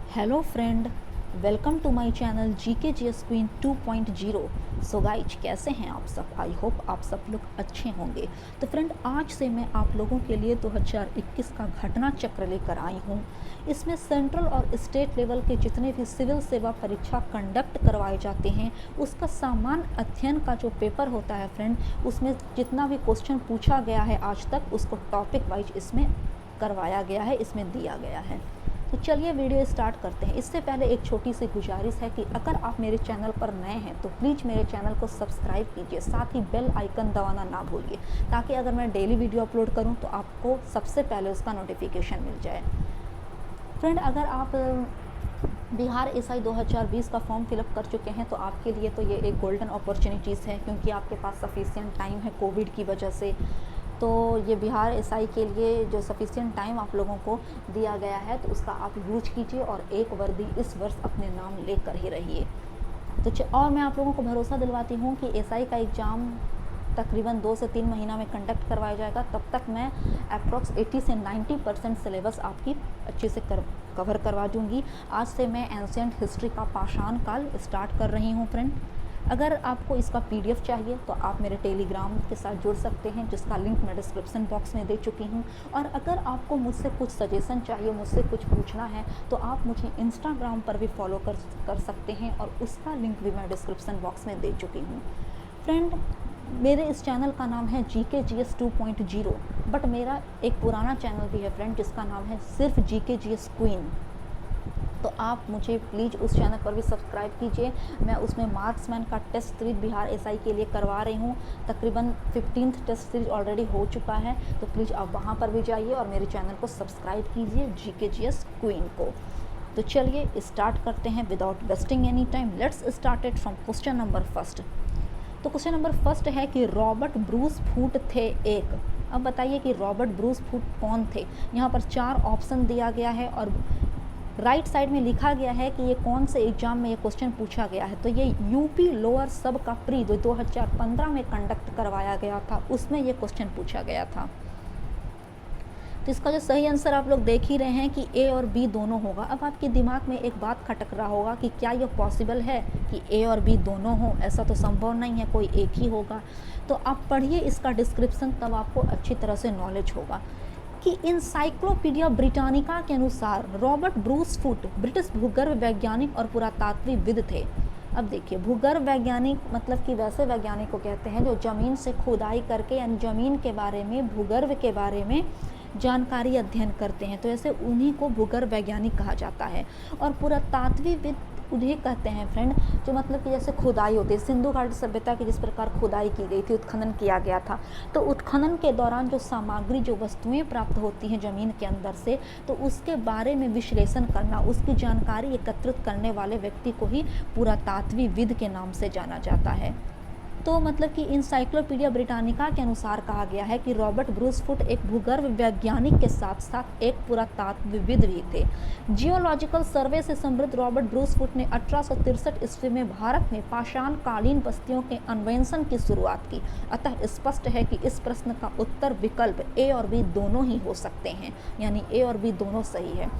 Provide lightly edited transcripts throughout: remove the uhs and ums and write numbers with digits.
Hello friend, welcome to my channel GK GS queen 2.0। So guys, कैसे हैं आप सब? आई होप आप सब लोग अच्छे होंगे। तो फ्रेंड, आज से मैं आप लोगों के लिए 2021 का घटना चक्र लेकर आई हूँ। इसमें सेंट्रल और स्टेट लेवल के जितने भी सिविल सेवा परीक्षा कंडक्ट करवाए जाते हैं उसका सामान्य अध्ययन का जो पेपर होता है फ्रेंड, उसमें जितना भी क्वेश्चन पूछा गया है आज तक उसको टॉपिक वाइज इसमें करवाया गया है, इसमें दिया गया है। तो चलिए वीडियो स्टार्ट करते हैं। इससे पहले एक छोटी सी गुजारिश है कि अगर आप मेरे चैनल पर नए हैं तो प्लीज़ मेरे चैनल को सब्सक्राइब कीजिए, साथ ही बेल आइकन दबाना ना भूलिए, ताकि अगर मैं डेली वीडियो अपलोड करूं तो आपको सबसे पहले उसका नोटिफिकेशन मिल जाए। फ्रेंड, अगर आप बिहार एसआई 2020 का फॉर्म फिलअप कर चुके हैं तो आपके लिए तो ये एक गोल्डन अपॉर्चुनिटीज़ है, क्योंकि आपके पास सफिशिएंट टाइम है कोविड की वजह से। तो ये बिहार एसआई के लिए जो सफिशिएंट टाइम आप लोगों को दिया गया है तो उसका आप यूज कीजिए और एक वर्दी इस वर्ष अपने नाम लेकर ही रहिए। तो और मैं आप लोगों को भरोसा दिलवाती हूँ कि एसआई का एग्ज़ाम तकरीबन 2 से 3 महीना में कंडक्ट करवाया जाएगा। तब तक मैं अप्रॉक्स 80 से 90% सिलेबस आपकी अच्छे से कवर करवा दूँगी। आज से मैं एंशिएंट हिस्ट्री का पाषाण काल स्टार्ट कर रही हूँ फ्रेंड। अगर आपको इसका पीडीएफ चाहिए तो आप मेरे टेलीग्राम के साथ जुड़ सकते हैं, जिसका लिंक मैं डिस्क्रिप्शन बॉक्स में दे चुकी हूँ। और अगर आपको मुझसे कुछ सजेशन चाहिए, मुझसे कुछ पूछना है, तो आप मुझे इंस्टाग्राम पर भी फॉलो कर सकते हैं, और उसका लिंक भी मैं डिस्क्रिप्शन बॉक्स में दे चुकी हूँ। फ्रेंड, मेरे इस चैनल का नाम है जीके जीएस 2.0, बट मेरा एक पुराना चैनल भी है फ्रेंड, जिसका नाम है सिर्फ जीके जीएस क्वीन। तो आप मुझे प्लीज़ उस चैनल पर भी सब्सक्राइब कीजिए। मैं उसमें मार्क्समैन का टेस्ट सीरीज बिहार एसआई के लिए करवा रही हूँ। तकरीबन 15th टेस्ट सीरीज ऑलरेडी हो चुका है, तो प्लीज़ आप वहाँ पर भी जाइए और मेरे चैनल को सब्सक्राइब कीजिए, जीके जीएस क्वीन को। तो चलिए स्टार्ट करते हैं without wasting any time. Let's start it from question number first. तो क्वेश्चन नंबर फर्स्ट है कि रॉबर्ट ब्रूस फूट थे एक। अब बताइए कि रॉबर्ट ब्रूस फूट कौन थे। यहाँ पर 4 ऑप्शन दिया गया है और राइट साइड में लिखा गया है कि ये कौन से एग्जाम में ये क्वेश्चन पूछा गया है। तो ये यूपी लोअर सब का प्री जो 2015 में कंडक्ट करवाया गया था, उसमें ये क्वेश्चन पूछा गया था। तो इसका जो सही आंसर आप लोग देख ही रहे हैं कि ए और बी दोनों होगा। अब आपके दिमाग में एक बात खटक रहा होगा कि क्या ये पॉसिबल है कि ए और बी दोनों हो? ऐसा तो संभव नहीं है, कोई एक ही होगा। तो आप पढ़िए इसका डिस्क्रिप्शन, तब आपको अच्छी तरह से नॉलेज होगा कि इंसाइक्लोपीडिया ब्रिटानिका के अनुसार रॉबर्ट ब्रूस फूट ब्रिटिश भूगर्भ वैज्ञानिक और पुरातात्विकविद थे। अब देखिए, भूगर्भ वैज्ञानिक मतलब कि वैसे वैज्ञानिक को कहते हैं जो ज़मीन से खुदाई करके यानी ज़मीन के बारे में, भूगर्भ के बारे में जानकारी अध्ययन करते हैं, तो ऐसे उन्हीं को भूगर्भ वैज्ञानिक कहा जाता है। और पुरातात्विकविद उन्हें कहते हैं फ्रेंड जो मतलब कि जैसे खुदाई होती है, सिंधु घाटी सभ्यता की जिस प्रकार खुदाई की गई थी, उत्खनन किया गया था, तो उत्खनन के दौरान जो सामग्री, जो वस्तुएं प्राप्त होती हैं ज़मीन के अंदर से, तो उसके बारे में विश्लेषण करना, उसकी जानकारी एकत्रित करने वाले व्यक्ति को ही पुरातात्विकविद के नाम से जाना जाता है। तो मतलब कि इंसाइक्लोपीडिया ब्रिटानिका के अनुसार कहा गया है कि रॉबर्ट ब्रूस फूट एक भूगर्भ वैज्ञानिक के साथ साथ एक पुरातात्विकविद भी थे। जियोलॉजिकल सर्वे से समृद्ध रॉबर्ट ब्रूस फूट ने 1863 ईस्वी में भारत में पाषाण कालीन बस्तियों के अन्वेषण की शुरुआत की। अतः स्पष्ट है कि इस प्रश्न का उत्तर विकल्प ए और बी दोनों ही हो सकते हैं, यानी ए और बी दोनों सही है।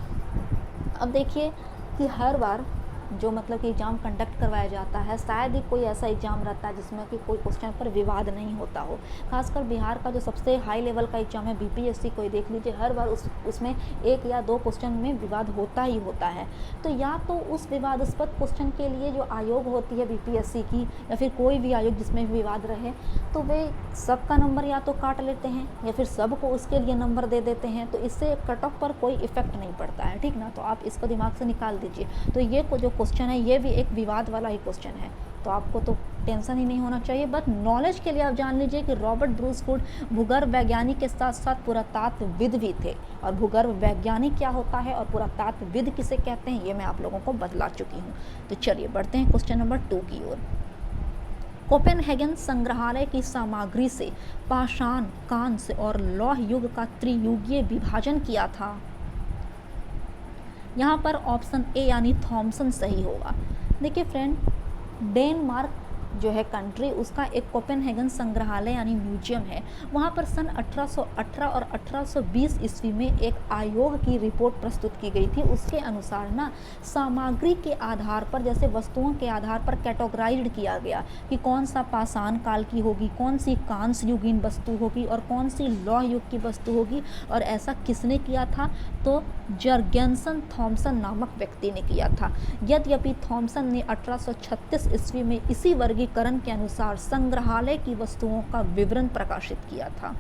अब देखिए कि हर बार जो मतलब कि एग्ज़ाम कंडक्ट करवाया जाता है, शायद ही कोई ऐसा एग्ज़ाम रहता है जिसमें कि कोई क्वेश्चन पर विवाद नहीं होता हो। खासकर बिहार का जो सबसे हाई लेवल का एग्ज़ाम है बीपीएससी, कोई देख लीजिए, हर बार उसमें 1 या 2 क्वेश्चन में विवाद होता ही होता है। तो या तो उस विवादास्पद क्वेश्चन के लिए जो आयोग होती है बीपीएससी की, या फिर कोई भी आयोग जिसमें विवाद रहे, तो वे सबका नंबर या तो काट लेते हैं या फिर सबको उसके लिए नंबर दे देते हैं। तो इससे कट ऑफ पर कोई इफेक्ट नहीं पड़ता है, ठीक ना। तो आप इसको दिमाग से निकाल दीजिए। तो ये जो क्वेश्चन है ये भी एक विवाद वाला ही क्वेश्चन है, तो आपको तो टेंशन ही नहीं होना चाहिए। बट नॉलेज के लिए आप जान लीजिए कि रॉबर्ट ब्रूस फूट भूगर्भ वैज्ञानिक के साथ साथ पुरातात्विकविद भी थे। और भूगर्भ वैज्ञानिक क्या होता है और पुरातात्विकविद किसे कहते हैं, ये मैं आप लोगों को बतला चुकी हूँ। तो चलिए बढ़ते हैं क्वेश्चन नंबर 2 की ओर। कोपेनहेगन संग्रहालय की सामग्री से पाषाण, कांस्य और लौह युग का त्रियुगीय विभाजन किया था। यहाँ पर ऑप्शन ए यानी थॉमसन सही होगा। देखिए फ्रेंड, डेनमार्क जो है कंट्री, उसका एक कोपेनहेगन संग्रहालय यानी म्यूजियम है। वहाँ पर सन 1818 और 1820 ईस्वी में एक आयोग की रिपोर्ट प्रस्तुत की गई थी। उसके अनुसार ना सामग्री के आधार पर, जैसे वस्तुओं के आधार पर कैटेगराइज्ड किया गया कि कौन सा पाषाण काल की होगी, कौन सी कांस्य युगीन वस्तु होगी और कौन सी लौह युग की वस्तु होगी। और ऐसा किसने किया था? तो जर्गेनसन थॉमसन नामक व्यक्ति ने किया था। यद्यपि थॉमसन ने 1836 ईस्वी में इसी वर्गीकरण के अनुसार संग्रहालय की वस्तुओं का विवरण प्रकाशित किया था।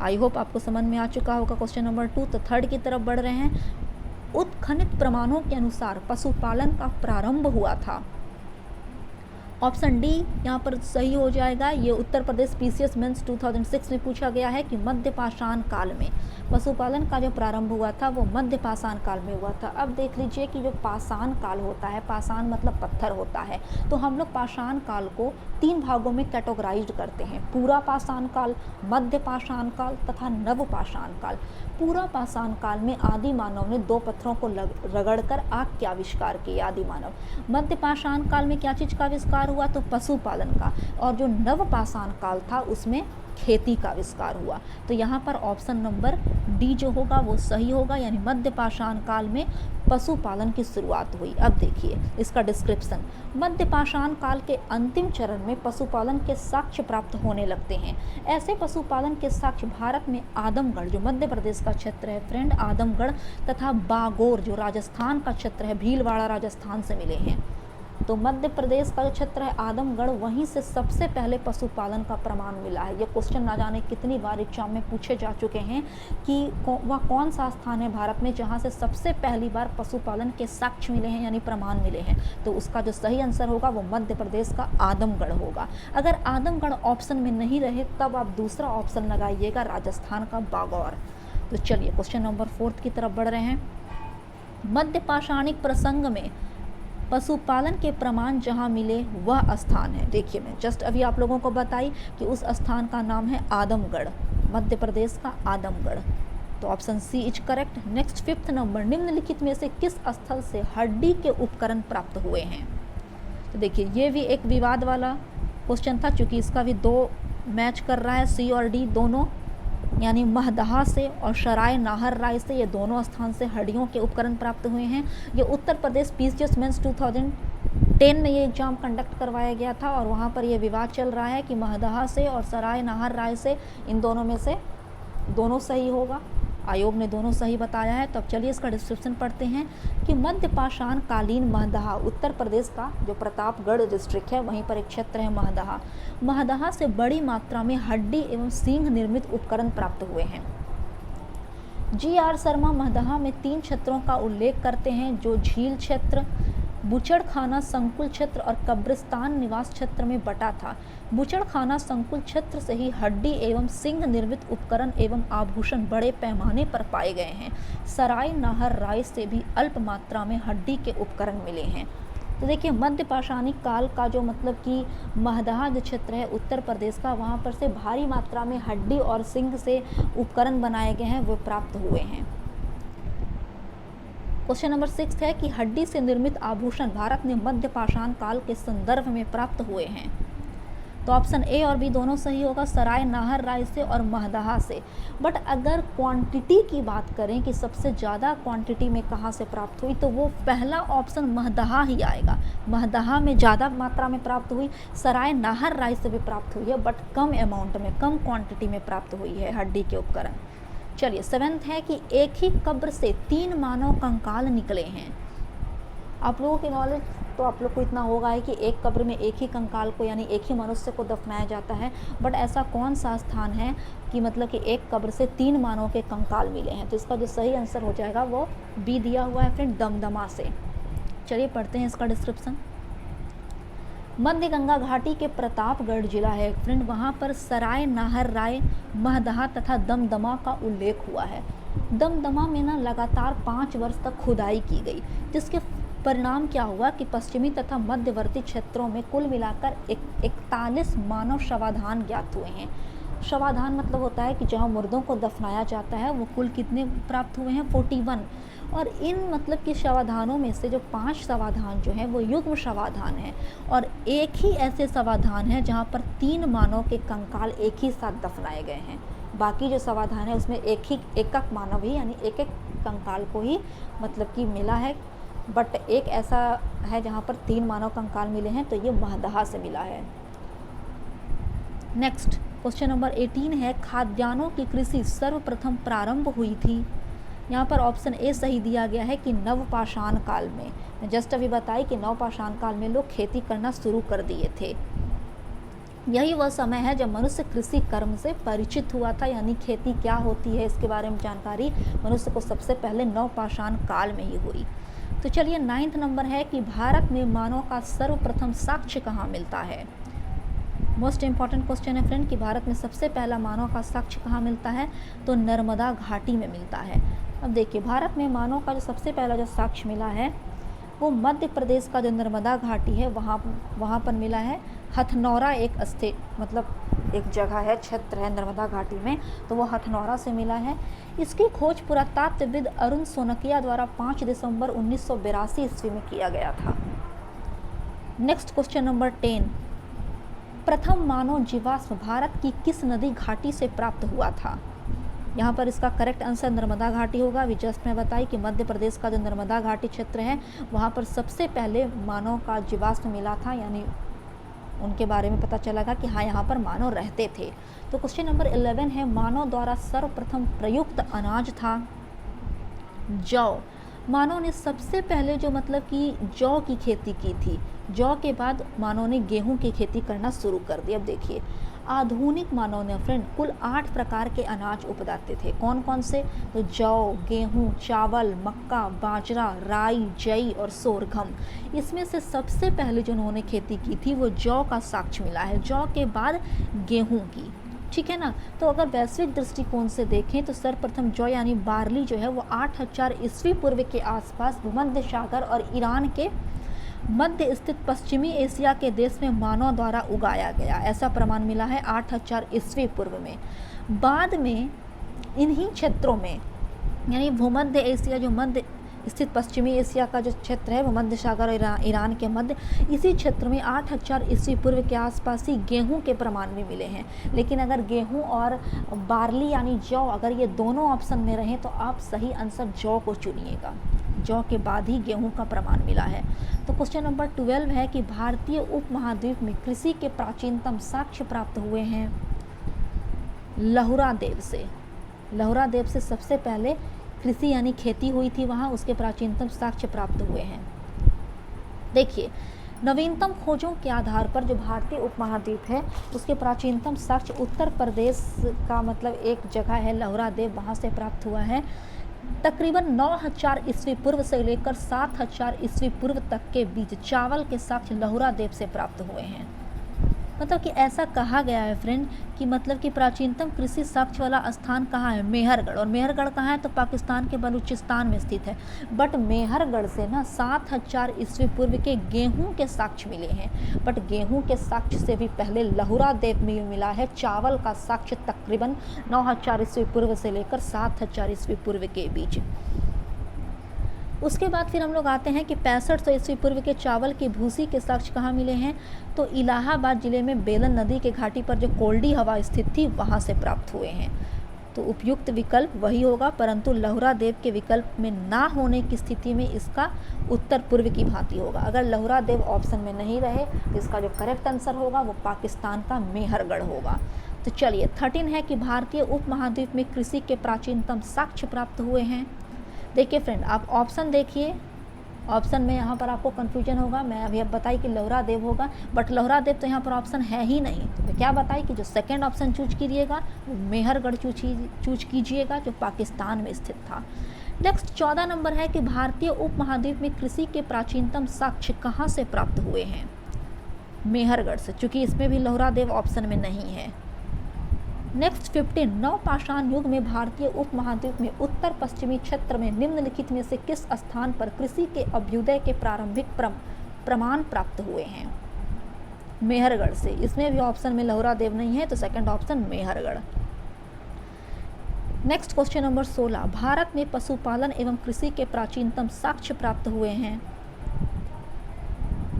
आई होप आपको समझ में आ चुका होगा क्वेश्चन नंबर 2। तो थर्ड की तरफ बढ़ रहे हैं। उत्खनित प्रमाणों के अनुसार पशुपालन का प्रारंभ हुआ था। ऑप्शन डी यहाँ पर सही हो जाएगा। ये उत्तर प्रदेश पीसीएस मेंस 2006 में पूछा गया है कि मध्य पाषाण काल में पशुपालन का जो प्रारंभ हुआ था वो मध्य पाषाण काल में हुआ था। अब देख लीजिए कि जो पाषाण काल होता है, पाषाण मतलब पत्थर होता है, तो हम लोग पाषाण काल को 3 भागों में कैटेगराइज्ड करते हैं, पूरा पाषाण काल, मध्य पाषाण काल तथा नव पाषाण काल। पूरा पाषाण काल में आदि मानव ने 2 पत्थरों को रगड़कर आग के आविष्कार किए, आदि मानव। मध्य पाषाण काल में क्या चीज़ का आविष्कार हुआ? तो पशुपालन का। और जो नव पाषाण काल था उसमें खेती का आविष्कार हुआ। तो यहाँ पर ऑप्शन नंबर डी जो होगा वो सही होगा, यानी मध्य पाषाण काल में पशुपालन की शुरुआत हुई। अब देखिए इसका डिस्क्रिप्शन। मध्य पाषाण काल के अंतिम चरण में पशुपालन के साक्ष्य प्राप्त होने लगते हैं। ऐसे पशुपालन के साक्ष्य भारत में आदमगढ़, जो मध्य प्रदेश का क्षेत्र है फ्रेंड, आदमगढ़ तथा बागोर जो राजस्थान का क्षेत्र है, भीलवाड़ा राजस्थान से मिले हैं। तो मध्य प्रदेश का जो क्षेत्र है आदमगढ़, वहीं से सबसे पहले पशुपालन का प्रमाण मिला है। ये क्वेश्चन ना जाने कितनी बार एग्जाम में पूछे जा चुके हैं कि वह कौन सा स्थान है भारत में जहाँ से सबसे पहली बार पशुपालन के साक्ष्य मिले हैं यानी प्रमाण मिले हैं। तो उसका जो सही आंसर होगा वो मध्य प्रदेश का आदमगढ़ होगा। अगर आदमगढ़ ऑप्शन में नहीं रहे तब आप दूसरा ऑप्शन लगाइएगा, राजस्थान का बागौर। तो चलिए क्वेश्चन नंबर 4 की तरफ बढ़ रहे हैं। मध्य पाषाणिक प्रसंग में पशुपालन के प्रमाण जहां मिले वह स्थान है। देखिए मैं जस्ट अभी आप लोगों को बताई कि उस स्थान का नाम है आदमगढ़, मध्य प्रदेश का आदमगढ़। तो option C is correct. Next 5th number, निम्नलिखित में से किस स्थल से हड्डी के उपकरण प्राप्त हुए हैं? तो देखिए ये भी एक विवाद वाला क्वेश्चन था, क्योंकि इसका भी 2 मैच कर रहा है, सी और डी दोनों, यानी महदहा से और सराय नाहर राय से, ये दोनों स्थान से हड्डियों के उपकरण प्राप्त हुए हैं। ये उत्तर प्रदेश पीसीएस मेंस 2010 में ये एग्जाम कंडक्ट करवाया गया था और वहाँ पर ये विवाद चल रहा है कि महदहा से और सराय नाहर राय से, इन दोनों में से दोनों सही होगा। आयोग ने दोनों सही बताया है। तब चलिए इसका डिस्क्रिप्शन पढ़ते हैं कि मध्य पाषाण कालीन महदहा, उत्तर प्रदेश का जो प्रतापगढ़ डिस्ट्रिक्ट है वहीं पर एक क्षेत्र है महदहा। महदहा से बड़ी मात्रा में हड्डी एवं सींग निर्मित उपकरण प्राप्त हुए हैं। जी.आर. शर्मा महदहा में 3 क्षेत्रों का उल्लेख करते हैं, जो झील क्षेत्र, बुचड़खाना संकुल क्षेत्र और कब्रिस्तान निवास क्षेत्र में बटा था। बुचड़खाना संकुल क्षेत्र से ही हड्डी एवं सिंह निर्मित उपकरण एवं आभूषण बड़े पैमाने पर पाए गए हैं। सराय नाहर राय से भी अल्प मात्रा में हड्डी के उपकरण मिले हैं। तो देखिए मध्य पाषाणिक काल का जो मतलब कि महदहा जो क्षेत्र है उत्तर प्रदेश का, वहाँ पर से भारी मात्रा में हड्डी और सिंह से उपकरण बनाए गए हैं, वो प्राप्त हुए हैं। क्वेश्चन नंबर 6 है कि हड्डी से निर्मित आभूषण भारत में मध्य पाषाण काल के संदर्भ में प्राप्त हुए हैं। तो ऑप्शन ए और बी दोनों सही होगा, सराय नाहर राय से और महदहा से। बट अगर क्वांटिटी की बात करें कि सबसे ज़्यादा क्वांटिटी में कहाँ से प्राप्त हुई, तो वो पहला ऑप्शन महदहा ही आएगा। महदहा में ज़्यादा मात्रा में प्राप्त हुई, सराय नाहर राय से भी प्राप्त हुई है, बट कम अमाउंट में, कम क्वांटिटी में प्राप्त हुई है हड्डी के उपकरण। चलिए 7th है कि एक ही कब्र से 3 मानव कंकाल निकले हैं। आप लोगों की नॉलेज तो आप लोग को इतना होगा है कि एक कब्र में एक ही कंकाल को यानी एक ही मनुष्य को दफनाया जाता है, बट ऐसा कौन सा स्थान है कि मतलब कि एक कब्र से 3 मानव के कंकाल मिले हैं? तो इसका जो सही आंसर हो जाएगा वो बी दिया हुआ है फ्रेंड, दमदमा से। चलिए पढ़ते हैं इसका डिस्क्रिप्शन। मध्य गंगा घाटी के प्रतापगढ़ जिला है फ्रेंड, वहाँ पर सराय नाहर राय, महदहा तथा दमदमा का उल्लेख हुआ है। दमदमा में ना लगातार 5 वर्ष तक खुदाई की गई, जिसके परिणाम क्या हुआ कि पश्चिमी तथा मध्यवर्ती क्षेत्रों में कुल मिलाकर 41 मानव शवाधान ज्ञात हुए हैं। शवाधान मतलब होता है कि जहाँ मुर्दों को दफनाया जाता है, वो कुल कितने प्राप्त हुए हैं? 41। और इन मतलब कि शवाधानों में से जो 5 शवाधान जो हैं वो युग्म शवाधान हैं, और एक ही ऐसे शवाधान है जहाँ पर 3 मानव के कंकाल एक ही साथ दफनाए गए हैं। बाकी जो शवाधान है उसमें एक मानव ही यानी एक कंकाल को ही मतलब कि मिला है, बट एक ऐसा है जहाँ पर 3 मानव कंकाल मिले हैं, तो ये महदहा से मिला है। नेक्स्ट क्वेश्चन नंबर 18 है, खाद्यान्नों की कृषि सर्वप्रथम प्रारंभ हुई थी। यहाँ पर ऑप्शन ए सही दिया गया है कि नवपाषाण काल में। मैं जस्ट अभी बताई कि नवपाषाण काल में लोग खेती करना शुरू कर दिए थे। यही वह समय है जब मनुष्य कृषि कर्म से परिचित हुआ था, यानी खेती क्या होती है इसके बारे में जानकारी मनुष्य को सबसे पहले नवपाषाण काल में ही हुई। तो चलिए 9th नंबर है कि भारत में मानव का सर्वप्रथम साक्ष्य कहाँ मिलता है। मोस्ट इम्पॉर्टेंट क्वेश्चन है फ्रेंड कि भारत में सबसे पहला मानव का साक्ष्य कहाँ मिलता है, तो नर्मदा घाटी में मिलता है। अब देखिए भारत में मानव का जो सबसे पहला जो साक्ष्य मिला है वो मध्य प्रदेश का जो नर्मदा घाटी है वहाँ पर मिला है। हथनौरा एक स्थित मतलब एक जगह है, क्षेत्र है नर्मदा घाटी में, तो वो हथनौरा से मिला है। इसकी खोज पुरातत्वविद अरुण सोनकिया द्वारा 5 दिसंबर 1982 ईस्वी में किया गया था। नेक्स्ट क्वेश्चन नंबर 10, प्रथम मानव जीवाश्म भारत की किस नदी घाटी से प्राप्त हुआ था। यहाँ पर इसका करेक्ट आंसर नर्मदा घाटी होगा। अभी जस्ट मैं बताई कि मध्य प्रदेश का जो नर्मदा घाटी क्षेत्र है वहाँ पर सबसे पहले मानव का जीवाश्म मिला था, यानी उनके बारे में पता चला कि हाँ यहाँ पर मानव रहते थे। तो क्वेश्चन नंबर 11 है, मानव द्वारा सर्वप्रथम प्रयुक्त अनाज था जौ। मानव ने सबसे पहले जो मतलब कि जौ की खेती की थी, जौ के बाद मानव ने गेहूं की खेती करना शुरू कर दी। अब देखिए आधुनिक मानव ने फ्रेंड कुल 8 प्रकार के अनाज उपजाते थे। कौन कौन से, तो जौ, गेहूं, चावल, मक्का, बाजरा, राई, जई और सोरघम। इसमें से सबसे पहले जो उन्होंने खेती की थी वो जौ का साक्ष्य मिला है, जौ के बाद गेहूं की, ठीक है ना। तो अगर वैश्विक दृष्टिकोण से देखें तो सर्वप्रथम जौ यानी बार्ली जो है वो 8000 ईस्वी पूर्व के आसपास भूमध्य सागर और ईरान के मध्य स्थित पश्चिमी एशिया के देश में मानव द्वारा उगाया गया, ऐसा प्रमाण मिला है 8000 ईस्वी पूर्व में। बाद में इन्हीं क्षेत्रों में यानी भूमध्य एशिया जो मध्य स्थित पश्चिमी एशिया का जो क्षेत्र है भूमध्य सागर और ईरान के मध्य, इसी क्षेत्र में 8000 ईस्वी पूर्व के आसपास ही गेहूं के प्रमाण भी मिले हैं। लेकिन अगर गेहूं और बार्ली यानी जौ अगर ये दोनों ऑप्शन में रहें तो आप सही आंसर जौ को चुनिएगा, जौ के बाद ही गेहूं का प्रमाण मिला है। तो क्वेश्चन नंबर 12 है कि भारतीय उपमहाद्वीप में कृषि के प्राचीनतम साक्ष्य प्राप्त हुए हैं लहुरा देव से। लहुरा देव से सबसे पहले कृषि यानी खेती हुई थी वहाँ, उसके प्राचीनतम साक्ष्य प्राप्त हुए हैं। देखिए नवीनतम खोजों के आधार पर जो भारतीय उपमहाद्वीप है उसके प्राचीनतम साक्ष्य उत्तर प्रदेश का मतलब एक जगह है लहुरा देव, वहाँ से प्राप्त हुआ है। तकरीबन 9000 ईस्वी पूर्व से लेकर 7000 ईस्वी पूर्व तक के बीच चावल के साक्ष्य लहुरा देव से प्राप्त हुए हैं। मतलब कि ऐसा कहा गया है फ्रेंड कि मतलब कि प्राचीनतम कृषि साक्ष्य वाला स्थान कहाँ है, मेहरगढ़। और मेहरगढ़ कहाँ है, तो पाकिस्तान के बलूचिस्तान में स्थित है। बट मेहरगढ़ से ना 7000 ईस्वी पूर्व के गेहूं के साक्ष्य मिले हैं, बट गेहूं के साक्ष्य से भी पहले लहुरा देव में मिला है चावल का साक्ष्य तकरीबन 9000 ईस्वी पूर्व से लेकर 7000 ईस्वी पूर्व के बीच। उसके बाद फिर हम लोग आते हैं कि 6500 ईस्वी पूर्व के चावल की भूसी के साक्ष्य कहाँ मिले हैं, तो इलाहाबाद जिले में बेलन नदी के घाटी पर जो कोल्डी हवा स्थित थी वहाँ से प्राप्त हुए हैं। तो उपयुक्त विकल्प वही होगा, परंतु लहुरा देव के विकल्प में ना होने की स्थिति में इसका उत्तर पूर्व की भांति होगा। अगर लहुरा देव ऑप्शन में नहीं रहे तो इसका जो करेक्ट आंसर होगा वो पाकिस्तान का मेहरगढ़ होगा। तो चलिए 13 है कि भारतीय उपमहाद्वीप में कृषि के प्राचीनतम साक्ष्य प्राप्त हुए हैं। देखिए फ्रेंड आप ऑप्शन देखिए, ऑप्शन में यहाँ पर आपको कन्फ्यूजन होगा। मैं अभी अब बताई कि लहुरा देव होगा, बट लहुरा देव तो यहाँ पर ऑप्शन है ही नहीं। तो मैं क्या बताई कि जो सेकंड ऑप्शन चूज कीजिएगा वो मेहरगढ़ चूज कीजिएगा जो पाकिस्तान में स्थित था। नेक्स्ट 14 नंबर है कि भारतीय उपमहाद्वीप में कृषि के प्राचीनतम साक्ष्य कहाँ से प्राप्त हुए हैं, मेहरगढ़ से, चूँकि इसमें भी लहुरा देव ऑप्शन में नहीं है। नेक्स्ट 15 नवपाषाण युग में भारतीय उपमहाद्वीप में उत्तर पश्चिमी क्षेत्र में निम्नलिखित में से किस स्थान पर कृषि के अभ्युदय के प्रारंभिक प्रमाण प्राप्त हुए हैं, मेहरगढ़ से। इसमें भी ऑप्शन में लहुरा देव नहीं है तो second option Mehrgarh. Next question number 16, Bharat में पशुपालन एवं कृषि के प्राचीनतम साक्ष्य प्राप्त हुए हैं।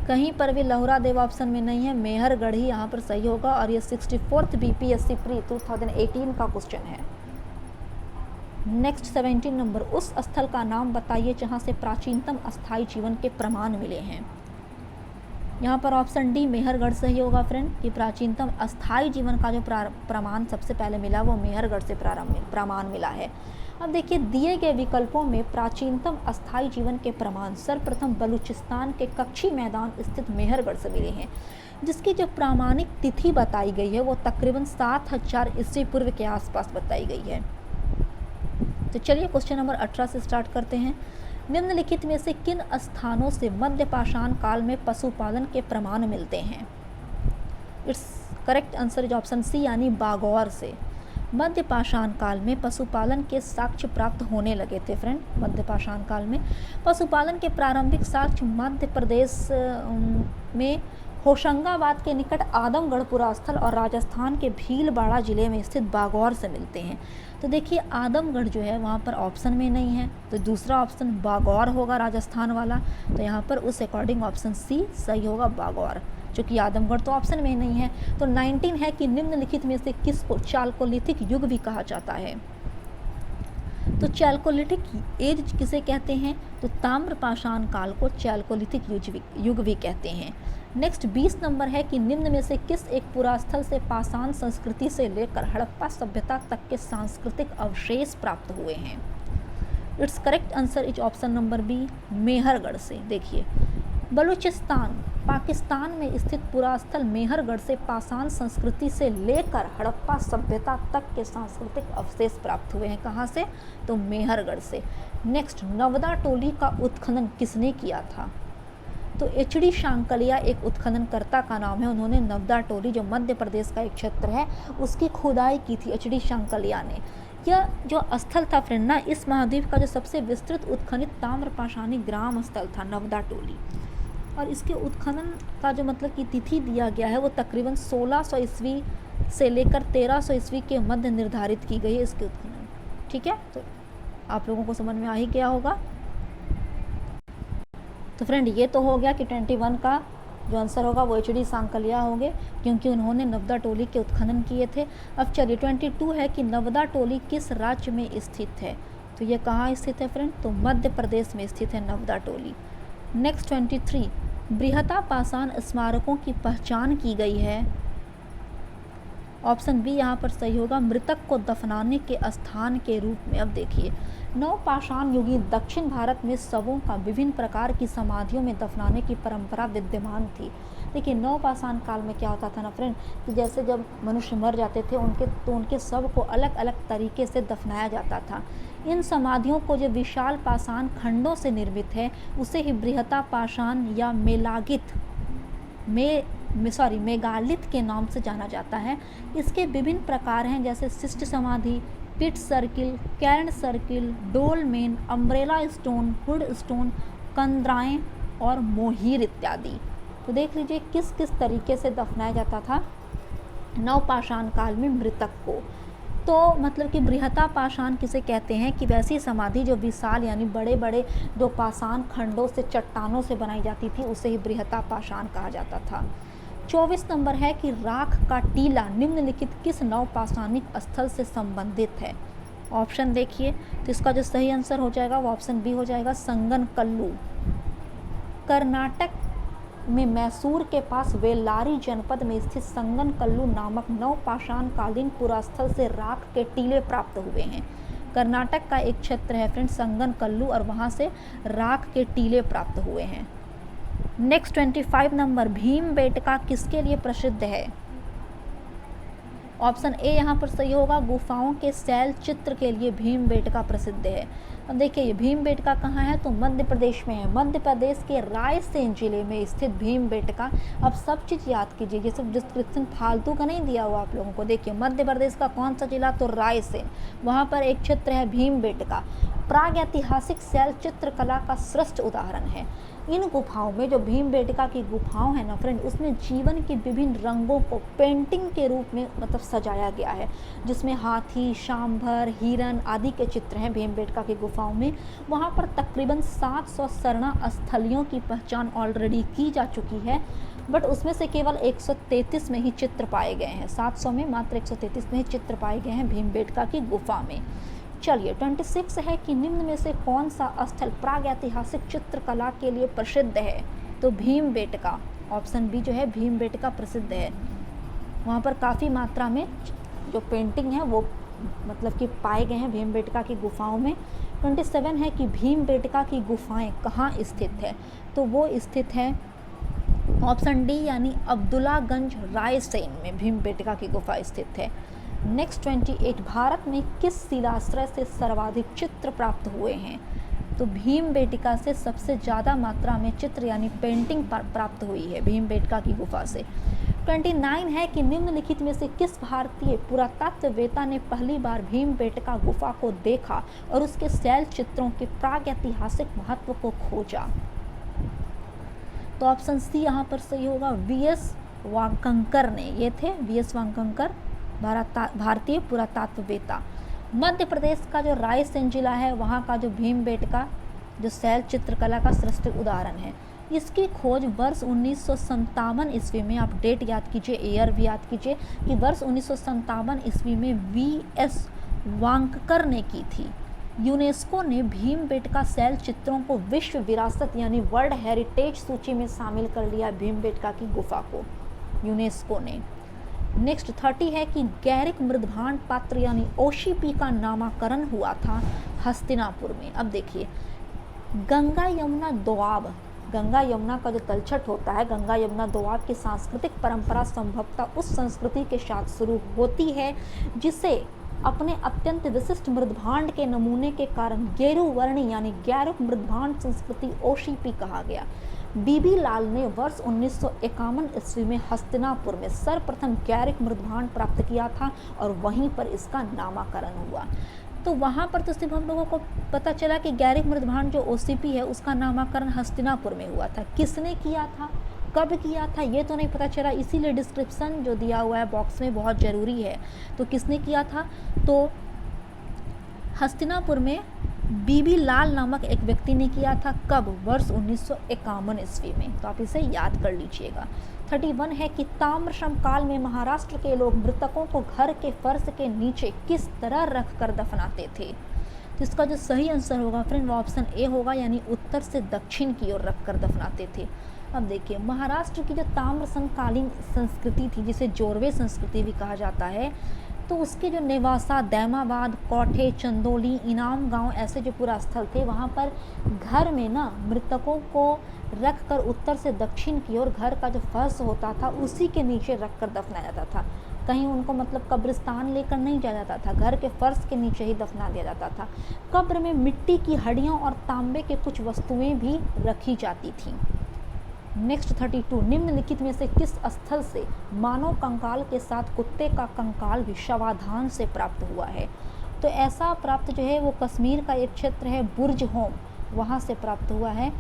कहीं पर भी लहुरा देव ऑप्शन में नहीं है, मेहरगढ़ ही यहाँ पर सही होगा और ये 64th बीपीएससी प्री 2018 का क्वेश्चन है। नेक्स्ट 17 नंबर, उस स्थल का नाम बताइए जहाँ से प्राचीनतम अस्थायी जीवन के प्रमाण मिले हैं। यहाँ पर ऑप्शन डी मेहरगढ़ सही होगा फ्रेंड, कि प्राचीनतम अस्थायी जीवन का जो प्रमाण सबसे पहले मिला वो मेहरगढ़ से प्रमाण मिला है। अब देखिए दिए गए विकल्पों में प्राचीनतम अस्थायी जीवन के प्रमाण सर्वप्रथम बलूचिस्तान के कच्छी मैदान स्थित मेहरगढ़ से मिले हैं, जिसकी जो प्रामाणिक तिथि बताई गई है वो तकरीबन 7000 ईस्वी पूर्व के आसपास बताई गई है। तो चलिए क्वेश्चन नंबर 18 से स्टार्ट करते हैं। निम्नलिखित में से किन स्थानों से मध्य पाषाण काल में पशुपालन के प्रमाण मिलते हैं? It's correct answer is option C, यानी बागौर से। मध्य पाषाण काल में पशुपालन के साक्ष्य प्राप्त होने लगे थे फ्रेंड। मध्य पाषाण काल में पशुपालन के प्रारंभिक साक्ष्य मध्य प्रदेश में होशंगाबाद के निकट आदमगढ़ पुरास्थल और राजस्थान के भीलवाड़ा जिले में स्थित बागौर से मिलते हैं। तो देखिए आदमगढ़ जो है वहाँ पर ऑप्शन में नहीं है, तो दूसरा ऑप्शन बागौर होगा राजस्थान वाला। तो यहाँ पर उस अकॉर्डिंग ऑप्शन सी सही होगा, बागौर, चूँकि आदमगढ़ तो ऑप्शन में नहीं है। तो 19 है कि निम्नलिखित में से किसको चालकोलिथिक युग भी कहा जाता है? तो चालकोलिथिक एज किसे कहते हैं? तो ताम्रपाषाण काल को चालकोलिथिक युग भी कहते हैं। नेक्स्ट 20 नंबर है कि निम्न में से किस एक पुरास्थल से पाषाण संस्कृति से लेकर हड़प्पा सभ्यता तक के सांस्कृतिक अवशेष प्राप्त हुए हैं? It's correct answer is option number B, Mehrgarh से। देखिए बलूचिस्तान पाकिस्तान में स्थित पुरास्थल मेहरगढ़ से पाषाण संस्कृति से लेकर हड़प्पा सभ्यता तक के सांस्कृतिक अवशेष प्राप्त हुए हैं। कहाँ से? तो मेहरगढ़ से। नेक्स्ट, नवदा टोली का उत्खनन किसने किया था? तो एचडी शांकलिया एक उत्खननकर्ता का नाम है। उन्होंने नवदा टोली जो मध्य प्रदेश का एक क्षेत्र है उसकी खुदाई की थी एचडी शांकलिया ने। यह जो स्थल था फ्रेंड ना, इस महाद्वीप का जो सबसे विस्तृत उत्खनित ताम्रपाषाणी ग्राम स्थल था नवदा टोली, और इसके उत्खनन का जो मतलब कि तिथि दिया गया है वो तकरीबन 1600 ईस्वी से लेकर 1300 ईस्वी के मध्य निर्धारित की गई है इसके उत्खनन। ठीक है, तो आप लोगों को समझ में आ ही गया होगा। तो फ्रेंड ये तो हो गया कि 21 का जो आंसर होगा वो एचडी शांकलिया होंगे, क्योंकि उन्होंने नवदा टोली के उत्खनन किए थे। अब चलिए 22 है कि नवदा टोली किस राज्य में स्थित है? तो ये कहाँ स्थित है फ्रेंड? तो मध्य प्रदेश में स्थित है नवदा टोली। नेक्स्ट 23, बृहता पाषाण स्मारकों की पहचान की गई है। ऑप्शन बी यहाँ पर सही होगा, मृतक को दफनाने के स्थान के रूप में। अब देखिए नवपाषाण युगी दक्षिण भारत में शवों का विभिन्न प्रकार की समाधियों में दफनाने की परंपरा विद्यमान थी। देखिए नवपाषाण काल में क्या होता था ना फ्रेंड, कि जैसे जब मनुष्य मर जाते थे उनके शव को अलग अलग तरीके से दफनाया जाता था। इन समाधियों को जो विशाल पाषाण खंडों से निर्मित है उसे ही बृहता पाषाण या मेगालिथ के नाम से जाना जाता है। इसके विभिन्न प्रकार हैं, जैसे शिष्ट समाधि, pit circle, cairn circle, dolmen, umbrella stone, hood stone, कंदराएं और मोहीर इत्यादि। तो देख लीजिए किस किस तरीके से दफनाया जाता था नवपाषाण काल में मृतक को। तो मतलब कि बृहता पाषाण किसे कहते हैं कि वैसी समाधि जो विशाल यानी बड़े बड़े जो पाषाण खंडों से चट्टानों से बनाई जाती थी उसे ही बृहता पाषाण कहा जाता था। 24 नंबर है कि राख का टीला निम्नलिखित किस नवपाषाणिक स्थल से संबंधित है? ऑप्शन देखिए, तो इसका जो सही आंसर हो जाएगा वो ऑप्शन बी हो जाएगा, संगनकल्लू। कर्नाटक में मैसूर के पास वेल्लारी जनपद में स्थित संगनकल्लू नामक नवपाषाण कालीन पुरास्थल से राख के टीले प्राप्त हुए हैं। कर्नाटक का एक क्षेत्र है फ्रेंड संगनकल्लू, और वहाँ से राख के टीले प्राप्त हुए हैं। नेक्स्ट 25 नंबर, भीमबेटका किसके लिए प्रसिद्ध है? ऑप्शन ए यहाँ पर सही होगा, गुफाओं के शैल चित्र के लिए भीमबेटका प्रसिद्ध है। अब देखिए ये भीमबेटका कहाँ है, तो मध्य प्रदेश में है। मध्य प्रदेश के रायसेन जिले में स्थित भीमबेटका। अब सब चीज़ याद कीजिए, ये सब डिस्क्रिप्शन फालतू का नहीं दिया हुआ आप लोगों को। देखिए मध्य प्रदेश का कौन सा जिला, तो रायसेन, वहाँ पर एक क्षेत्र है भीमबेटका। प्रागैतिहासिक शैल चित्रकला का श्रेष्ठ उदाहरण है। इन गुफाओं में, जो भीमबेटका की गुफाओं है ना फ्रेंड, उसमें जीवन के विभिन्न रंगों को पेंटिंग के रूप में मतलब सजाया गया है, जिसमें हाथी, सांभर, हिरन आदि के चित्र हैं भीमबेटका की गुफाओं में। वहाँ पर तकरीबन 700 शरणास्थलियों की पहचान ऑलरेडी की जा चुकी है, बट उसमें से केवल 133 में ही चित्र पाए गए हैं। 700 में मात्र 133 में ही चित्र पाए गए हैं भीमबेटका की गुफा में। चलिए 26 है कि निम्न में से कौन सा स्थल प्रागैतिहासिक चित्रकला के लिए प्रसिद्ध है, तो भीमबेटका। ऑप्शन बी जो है भीमबेटका प्रसिद्ध है। वहाँ पर काफ़ी मात्रा में जो पेंटिंग है वो मतलब कि पाए गए हैं भीमबेटका की गुफाओं में। 27 है कि भीमबेटका की गुफाएं कहाँ स्थित है, तो वो स्थित है ऑप्शन डी यानी अब्दुल्लागंज रायसेन में भीमबेटका की गुफा स्थित है। नेक्स्ट 28, भारत में किस शिलाश्रय से सर्वाधिक चित्र प्राप्त हुए हैं, तो भीमबेटका से सबसे ज़्यादा मात्रा में चित्र यानी पेंटिंग प्राप्त हुई है भीमबेटका की गुफा से। 29 है कि निम्नलिखित में से किस भारतीय पुरातत्ववेत्ता ने पहली बार भीमबेटका गुफा को देखा और उसके शैल चित्रों के प्रागैतिहासिक महत्व को खोजा, तो ऑप्शन सी यहाँ पर सही होगा, वीएस वांकंकर ने। ये थे वीएस वांकंकर, भारतीय पुरातत्ववेत्ता। मध्य प्रदेश का जो रायसेन जिला है, वहाँ का जो भीमबेटका जो शैल चित्रकला का श्रेष्ठ उदाहरण है, इसकी खोज वर्ष 1957 ईस्वी में, आप डेट याद कीजिए, ईयर भी याद कीजिए कि वर्ष 1957 ईस्वी में वीएस वांककर ने की थी। यूनेस्को ने भीमबेटका शैल चित्रों को विश्व विरासत यानी वर्ल्ड हेरिटेज सूची में शामिल कर लिया भीमबेटका की गुफा को, यूनेस्को ने। नेक्स्ट 30 है कि गैरिक मृदभांड पात्र यानी ओशीपी का नामकरण हुआ था हस्तिनापुर में। अब देखिए गंगा यमुना दोआब, गंगा यमुना का जो तलछट होता है, गंगा यमुना दोआब की सांस्कृतिक परंपरा संभवतः उस संस्कृति के साथ शुरू होती है जिसे अपने अत्यंत विशिष्ट मृदभांड के नमूने के कारण गेरुवर्णी यानी गैरिक मृदभांड संस्कृति ओशीपी कहा गया। बीबी लाल ने वर्ष 1951 ईस्वी में हस्तिनापुर में सर्वप्रथम गैरिक मृदभांड प्राप्त किया था और वहीं पर इसका नामकरण हुआ। तो वहाँ पर तो सिर्फ हम लोगों को पता चला कि गैरिक मृदभांड जो ओसीपी है उसका नामकरण हस्तिनापुर में हुआ था। किसने किया था, कब किया था, ये तो नहीं पता चला, इसीलिए डिस्क्रिप्शन जो दिया हुआ है बॉक्स में बहुत ज़रूरी है। तो किसने किया था, तो हस्तिनापुर में बीबी लाल नामक एक व्यक्ति ने किया था। कब, वर्ष 1951 ईस्वी में, तो आप इसे याद कर लीजिएगा। 31 है कि ताम्र समकाल में महाराष्ट्र के लोग मृतकों को घर के फर्श के नीचे किस तरह रख कर दफनाते थे, तो इसका जो सही आंसर होगा फ्रेंड वो ऑप्शन ए होगा, यानी उत्तर से दक्षिण की ओर रख कर दफनाते थे। अब देखिए महाराष्ट्र की जो ताम्र समकालीन संस्कृति थी जिसे जोरवे संस्कृति भी कहा जाता है, तो उसके जो नेवासा, दैमाबाद, कोठे, चंदोली, इनाम गांव ऐसे जो पूरा स्थल थे, वहाँ पर घर में ना मृतकों को रख कर उत्तर से दक्षिण की ओर घर का जो फर्श होता था उसी के नीचे रख कर दफनाया जाता था। कहीं उनको मतलब कब्रिस्तान लेकर नहीं जाया जाता था, घर के फर्श के नीचे ही दफना दिया जाता था। कब्र में मिट्टी की हड्डियाँ और तांबे के कुछ वस्तुएं भी रखी जाती थीं। नेक्स्ट 32, निम्नलिखित में से किस स्थल से मानव कंकाल के साथ कुत्ते का कंकाल भी शवाधान से प्राप्त हुआ है, तो ऐसा प्राप्त जो है वो कश्मीर का एक क्षेत्र है बुर्ज होम, वहाँ से प्राप्त हुआ है।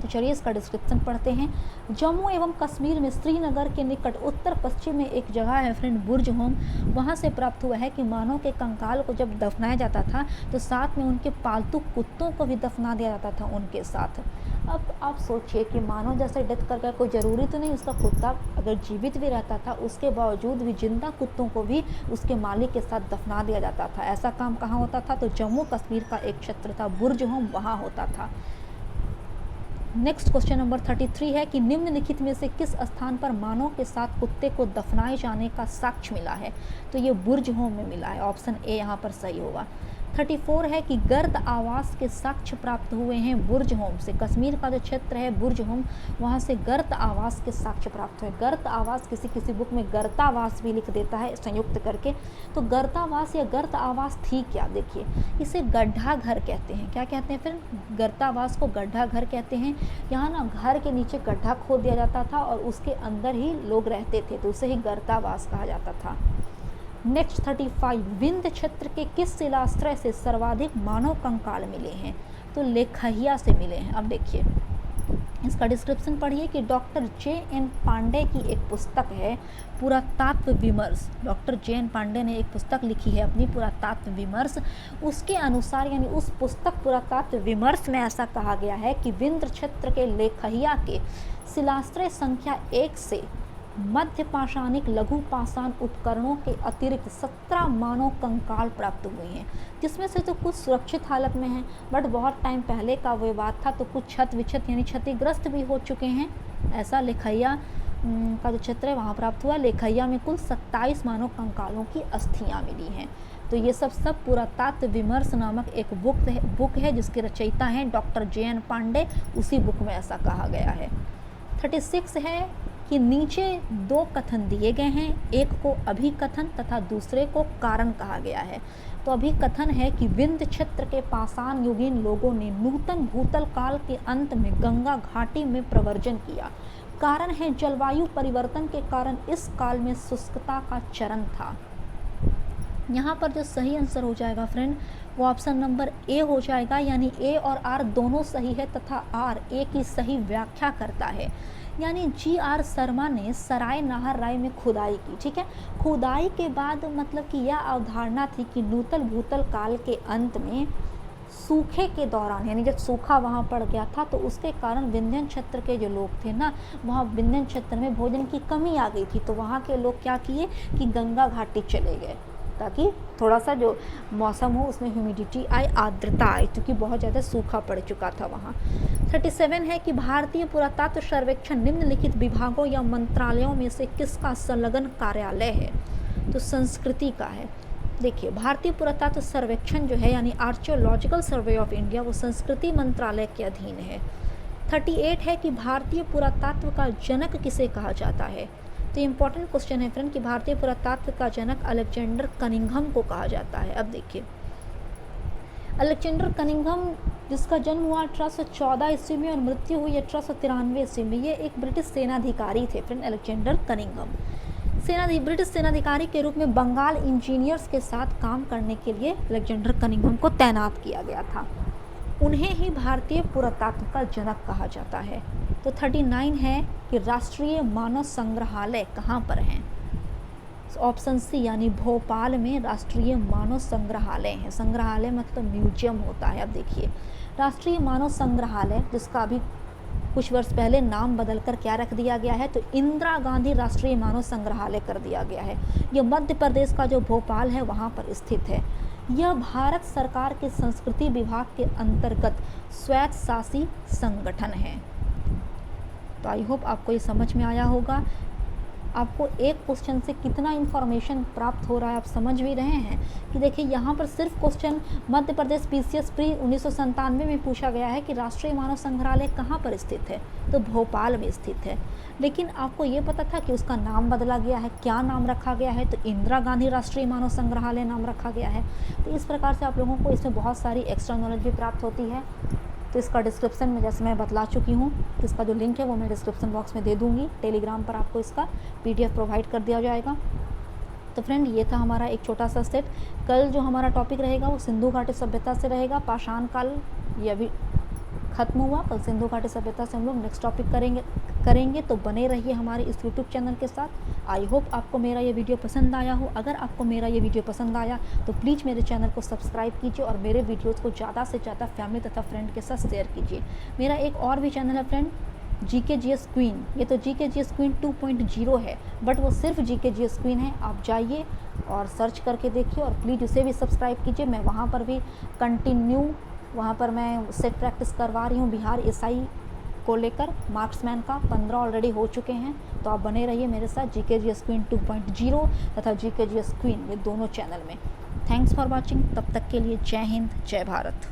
तो चलिए इसका डिस्क्रिप्शन पढ़ते हैं। जम्मू एवं कश्मीर में श्रीनगर के निकट उत्तर पश्चिम में एक जगह है फ्रेंड बुर्ज होम, वहाँ से प्राप्त हुआ है कि मानव के कंकाल को जब दफनाया जाता था तो साथ में उनके पालतू कुत्तों को भी दफना दिया जाता था उनके साथ। अब आप सोचिए कि मानव जैसे डेथ कर गया, कोई ज़रूरी तो नहीं उसका कुत्ता अगर जीवित भी रहता था उसके बावजूद भी जिंदा कुत्तों को भी उसके मालिक के साथ दफना दिया जाता था। ऐसा काम कहाँ होता था, तो जम्मू कश्मीर का एक क्षेत्र था बुर्ज होम, वहाँ होता था। नेक्स्ट क्वेश्चन नंबर 33 है कि निम्नलिखित में से किस स्थान पर मानव के साथ कुत्ते को दफनाए जाने का साक्ष्य मिला है, तो ये बुर्ज होम में मिला है, ऑप्शन ए यहाँ पर सही होगा। 34 है कि गर्द आवास के साक्ष्य प्राप्त हुए हैं बुर्ज होम से। कश्मीर का जो क्षेत्र है बुर्ज होम, वहाँ से गर्द आवास के साक्ष्य प्राप्त हुए। गर्द आवास किसी किसी बुक में गर्तावास भी लिख देता है संयुक्त करके, तो गर्तावास या गर्द आवास थी क्या, देखिए इसे गड्ढा घर कहते हैं। क्या कहते हैं फिर? गर्तावास को गड्ढा घर कहते हैं। यहाँ ना घर के नीचे गड्ढा खोद दिया जाता था और उसके अंदर ही लोग रहते थे, तो उसे ही गर्तावास कहा जाता था। नेक्स्ट 35, विंध्य क्षेत्र के किस शिलाश्रय से सर्वाधिक मानव कंकाल मिले हैं? तो लेखहिया से मिले हैं। अब देखिए इसका डिस्क्रिप्शन पढ़िए कि डॉक्टर जे.एन. पांडे की एक पुस्तक है पुरातात्व विमर्श। Doctor JN. पांडे ने एक पुस्तक लिखी है अपनी पुरातात्व विमर्श। उसके अनुसार यानी उस पुस्तक पुरातात्व विमर्श में ऐसा कहा गया है कि विंध्य क्षेत्र के लेखहिया के शिलाश्रय संख्या 1 से मध्य पाषाणिक लघु पाषाण उपकरणों के अतिरिक्त 17 मानव कंकाल प्राप्त हुए हैं, जिसमें से तो कुछ सुरक्षित हालत में हैं, बट बहुत टाइम पहले का वो बात था, तो कुछ क्षत विक्षत यानी क्षतिग्रस्त भी हो चुके हैं। ऐसा लेखैया का जो क्षेत्र है वहाँ प्राप्त हुआ। लेखैया में कुल 27 मानव कंकालों की अस्थियाँ मिली हैं। तो ये सब पुरातात्व विमर्श नामक एक बुक है जिसके रचयिता हैं डॉक्टर जे.एन. पांडे। उसी बुक में ऐसा कहा गया है। 36 है कि नीचे 2 कथन दिए गए हैं, एक को अभिकथन तथा दूसरे को कारण कहा गया है। तो अभिकथन है कि विंध्य क्षेत्र के पाषाण युगीन लोगों ने नूतन भूतल काल के अंत में गंगा घाटी में प्रवर्जन किया। कारण है जलवायु परिवर्तन के कारण इस काल में शुष्कता का चरण था। यहाँ पर जो सही आंसर हो जाएगा फ्रेंड वो ऑप्शन नंबर ए हो जाएगा, यानी ए और आर दोनों सही है तथा आर ए की सही व्याख्या करता है। यानी जी.आर. शर्मा ने सराय नाहर राय में खुदाई की। ठीक है, खुदाई के बाद मतलब कि यह अवधारणा थी कि नूतन भूतल काल के अंत में सूखे के दौरान यानी जब सूखा वहाँ पड़ गया था तो उसके कारण विंध्यन क्षेत्र के जो लोग थे ना, वहाँ विंध्यन क्षेत्र में भोजन की कमी आ गई थी, तो वहाँ के लोग क्या किए कि गंगा घाटी चले गए ताकि थोड़ा सा जो मौसम हो उसमें ह्यूमिडिटी आए, आर्द्रता आए, क्योंकि बहुत ज़्यादा सूखा पड़ चुका था वहाँ। 37 है कि भारतीय पुरातत्व सर्वेक्षण निम्नलिखित विभागों या मंत्रालयों में से किसका संलग्न कार्यालय है? तो संस्कृति का है। देखिए भारतीय पुरातत्व सर्वेक्षण जो है यानी आर्कियोलॉजिकल सर्वे ऑफ इंडिया वो संस्कृति मंत्रालय के अधीन है। 38 है कि भारतीय पुरातत्व का जनक किसे कहा जाता है? तो इम्पॉर्टेंट क्वेश्चन है फ्रेंड कि भारतीय पुरातत्व का जनक अलेक्जेंडर कनिंघम को कहा जाता है। अब देखिए अलेक्जेंडर कनिंघम जिसका जन्म हुआ 1814 ईस्वी में और मृत्यु हुई 1893 ईस्वी में, ये एक ब्रिटिश सेनाधिकारी थे फ्रेंड। अलेक्जेंडर कनिंघम ब्रिटिश सेनाधिकारी के रूप में बंगाल इंजीनियर्स के साथ काम करने के लिए अलेक्जेंडर कनिंघम को तैनात किया गया था। उन्हें ही भारतीय पुरातत्व का जनक कहा जाता है। तो 39 है कि राष्ट्रीय मानव संग्रहालय कहाँ पर हैं? ऑप्शन सी यानी भोपाल में राष्ट्रीय मानव संग्रहालय है। संग्रहालय मतलब म्यूजियम होता है। अब देखिए राष्ट्रीय मानव संग्रहालय जिसका अभी कुछ वर्ष पहले नाम बदलकर क्या रख दिया गया है, तो इंदिरा गांधी राष्ट्रीय मानव संग्रहालय कर दिया गया है। यह मध्य प्रदेश का जो भोपाल है वहाँ पर स्थित है। यह भारत सरकार के संस्कृति विभाग के अंतर्गत स्वायत्तशासी संगठन है। तो आई होप आपको ये समझ में आया होगा। आपको एक क्वेश्चन से कितना इन्फॉर्मेशन प्राप्त हो रहा है आप समझ भी रहे हैं कि देखिए यहाँ पर सिर्फ question Madhya Pradesh PCS pre 1997 में पूछा गया है कि राष्ट्रीय मानव संग्रहालय कहाँ पर स्थित है, तो भोपाल में स्थित है। लेकिन आपको ये पता था कि उसका नाम बदला गया है, क्या नाम रखा गया है, तो इंदिरा गांधी राष्ट्रीय मानव संग्रहालय नाम रखा गया है। तो इस प्रकार से आप लोगों को इसमें बहुत सारी एक्स्ट्रा नॉलेज भी प्राप्त होती है। तो इसका डिस्क्रिप्शन में जैसे मैं बतला चुकी हूँ, इसका जो लिंक है वो मैं डिस्क्रिप्शन बॉक्स में दे दूँगी। टेलीग्राम पर आपको इसका PDF प्रोवाइड कर दिया जाएगा। तो फ्रेंड ये था हमारा एक छोटा सा सेट। कल जो हमारा टॉपिक रहेगा वो सिंधु घाटी सभ्यता से रहेगा। पाषाण काल ये अभी खत्म हुआ, कल सिंधु घाटी सभ्यता से हम लोग नेक्स्ट टॉपिक करेंगे। तो बने रहिए हमारे इस यूट्यूब चैनल के साथ। आई होप आपको मेरा ये वीडियो पसंद आया हो। अगर आपको मेरा ये वीडियो पसंद आया तो प्लीज़ मेरे चैनल को सब्सक्राइब कीजिए और मेरे वीडियोज़ को ज़्यादा से ज़्यादा फैमिली तथा फ्रेंड के साथ शेयर कीजिए। मेरा एक और भी चैनल है फ्रेंड, GKGS क्वीन। ये तो GKGS क्वीन 2.0 है, बट वो सिर्फ GKGS क्वीन है। आप जाइए और सर्च करके देखिए और प्लीज़ उसे भी सब्सक्राइब कीजिए। मैं वहाँ पर भी कंटिन्यू वहाँ पर मैं सेट प्रैक्टिस करवा रही हूँ बिहार SI को लेकर। मार्क्समैन का 15 ऑलरेडी हो चुके हैं। तो आप बने रहिए मेरे साथ GKGS क्वीन 2.0 तथा GKGS क्वीन, ये दोनों चैनल में। Thanks for watching. तब तक के लिए जय हिंद, जय भारत।